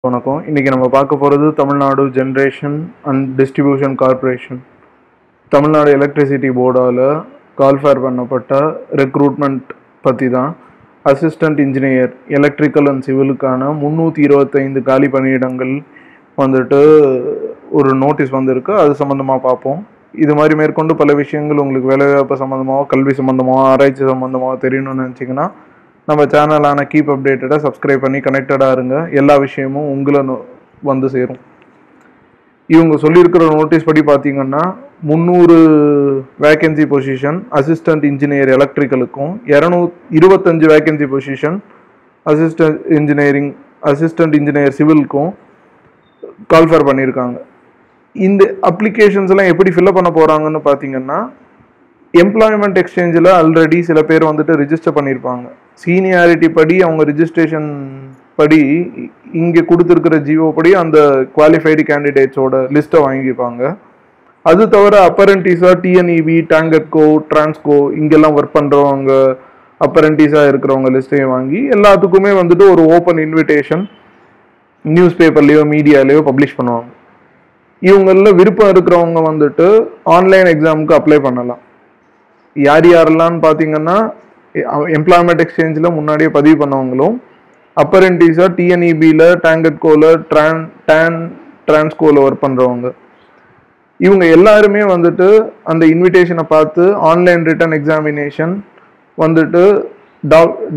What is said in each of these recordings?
வணக்கம். இன்னைக்கு நம்ம பார்க்க போகிறது Tamil Nadu generation and distribution corporation Tamil Nadu electricity portal call fare பண்ணப்பட்ட ரெக்ரூட்மெண்ட் பற்றி தான். அசிஸ்டண்ட் இன்ஜினியர் எலக்ட்ரிக்கல் அண்ட் சிவிலுக்கான 325 காலி பணியிடங்கள் வந்துட்டு ஒரு நோட்டீஸ் வந்திருக்கு. அது சம்மந்தமாக பார்ப்போம். இது மாதிரி மேற்கொண்டு பல விஷயங்கள் உங்களுக்கு வேலைவாய்ப்பு சம்மந்தமாக, கல்வி சம்மந்தமாக, ஆராய்ச்சி சம்மந்தமாக தெரியணும்னு நினச்சிங்கன்னா நம்ம சேனலான கீப் அப்டேட்டடாக சப்ஸ்கிரைப் பண்ணி கனெக்டடாக இருங்க. எல்லா விஷயமும் உங்களை வந்து சேரும். இவங்க சொல்லியிருக்கிற நோட்டீஸ் படி பார்த்தீங்கன்னா 300 வேக்கன்சி பொசிஷன் அசிஸ்டண்ட் இன்ஜினியர் எலக்ட்ரிக்கலுக்கும், 225 வேக்கன்சி பொசிஷன் அசிஸ்டண்ட் இன்ஜினியர் சிவிலுக்கும் கால்ஃபேர் பண்ணியிருக்காங்க. இந்த அப்ளிகேஷன்ஸ்லாம் எப்படி ஃபில்அப் பண்ண போகிறாங்கன்னு பார்த்தீங்கன்னா, எம்ப்ளாய்மெண்ட் எக்ஸ்சேஞ்சில் ஆல்ரெடி சில பேர் வந்துட்டு ரிஜிஸ்டர் பண்ணியிருப்பாங்க. சீனியாரிட்டி படி அவங்க ரிஜிஸ்ட்ரேஷன் படி இங்கே கொடுத்துருக்கிற ஜிஓ படி அந்த குவாலிஃபைடு கேண்டிடேட்ஸோட லிஸ்ட்டை வாங்கிப்பாங்க. அது தவிர அப்பரண்டிஸாக டிஎன்இபி, டாங்கட்கோ, டிரான்ஸ்கோ இங்கெல்லாம் ஒர்க் பண்ணுறவங்க அப்பரண்டிஸாக இருக்கிறவங்க லிஸ்ட்டையும் வாங்கி எல்லாத்துக்குமே வந்துட்டு ஒரு ஓப்பன் இன்விடேஷன் நியூஸ் பேப்பர்லேயோ மீடியாலேயோ பப்ளிஷ் பண்ணுவாங்க. இவங்களில் விருப்பம் இருக்கிறவங்க வந்துட்டு ஆன்லைன் எக்ஸாமுக்கு அப்ளை பண்ணலாம். யாரெல்லாம் பார்த்தீங்கன்னா, எம்ப்ளாய்மெண்ட் எக்ஸ்சேஞ்சில் முன்னாடியே பதிவு பண்ணவங்களும், அப்பரண்டிஸாக டிஎன்இபியில், டாங்கட்கோவில், டிரான்ஸ்கோவில் ஒர்க் பண்ணுறவங்க, இவங்க எல்லாருமே வந்துட்டு அந்த இன்விடேஷனை பார்த்து ஆன்லைன் ரிட்டன் எக்ஸாமினேஷன் வந்துட்டு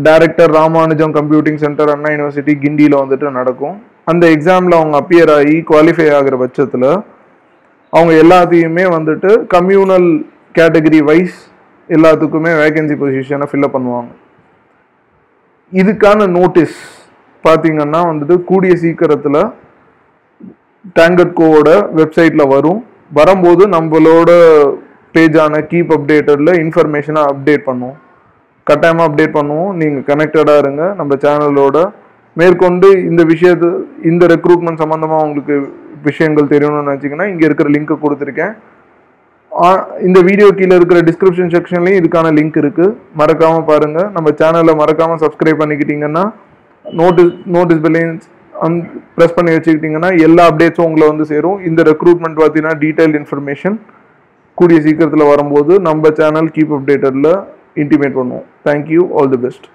டைரக்டர் ராமானுஜம் கம்ப்யூட்டிங் சென்டர், அண்ணா யூனிவர்சிட்டி, கிண்டியில் வந்துட்டு நடக்கும். அந்த எக்ஸாமில் அவங்க அப்பியர் ஆகி குவாலிஃபை ஆகிற பட்சத்தில் அவங்க எல்லாத்தையுமே வந்துட்டு கம்யூனல் கேட்டகரி வைஸ் எல்லாத்துக்குமே வேகன்சி பொசிஷனை ஃபில்அப் பண்ணுவாங்க. இதுக்கான நோட்டீஸ் பார்த்தீங்கன்னா வந்துட்டு கூடிய சீக்கிரத்தில் டாங்கட்கோவோட வெப்சைட்டில் வரும்போது நம்மளோட பேஜான கீப் அப்டேட்டடில் இன்ஃபர்மேஷனை அப்டேட் பண்ணுவோம். கட்டாயமாக அப்டேட் பண்ணுவோம். நீங்கள் கனெக்டடாக இருங்க நம்ம சேனலோட. மேற்கொண்டு இந்த ரெக்ரூட்மெண்ட் சம்மந்தமாக உங்களுக்கு விஷயங்கள் தெரியணும்னு நினச்சிங்கன்னா இங்கே இருக்கிற லிங்க்கை கொடுத்துருக்கேன். இந்த வீடியோ கீழே இருக்கிற டிஸ்கிரிப்ஷன் செக்ஷன்லேயும் இதுக்கான லிங்க் இருக்குது. மறக்காமல் பாருங்கள். நம்ம சேனலை மறக்காமல் சப்ஸ்கிரைப் பண்ணிக்கிட்டிங்கன்னா, நோட்டீஸ் பெல்லையும் ப்ரெஸ் பண்ணி வச்சுக்கிட்டிங்கன்னா எல்லா அப்டேட்ஸும் உங்களை வந்து சேரும். இந்த ரெக்ரூட்மெண்ட் பார்த்தீங்கன்னா டீட்டெயில் இன்ஃபர்மேஷன் கூடிய சீக்கிரத்தில் வரும்போது நம்ம சேனல் கீப் அப்டேட்டடில் இன்டிமேட் பண்ணுவோம். தேங்க்யூ. All the best.